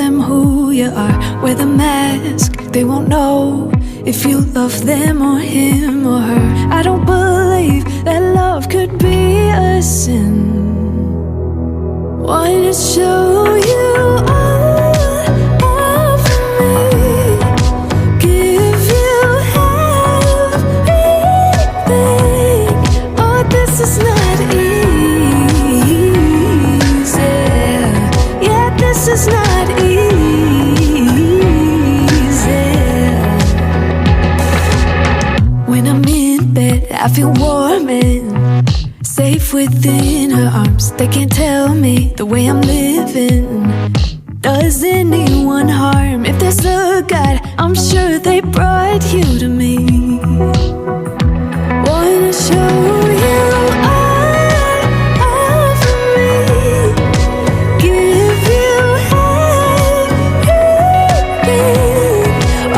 them who you are. Wear the mask, they won't know if you love them or him or her. I don't believe that love could be a sin. Wanna show you all of me, give you everything. Oh, this is not easy. Yeah, this is not easy. When I'm in bed, I feel warm and safe within her arms. They can't tell me the way I'm living does anyone harm. If there's a God, I'm sure they brought you to me. Wanna show you all of me, give you everything.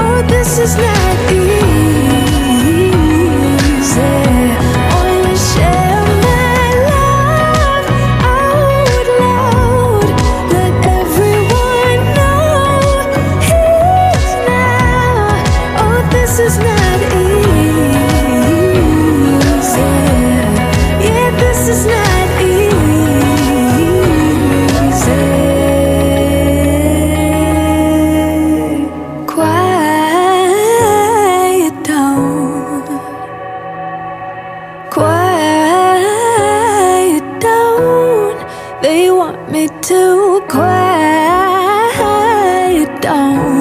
Oh, this is not easy. Wanna share my love out loud. Let everyone know he's now. Oh, this is not easy. Yeah, this is not easy. Quiet down. Quiet down. They want me to quiet down.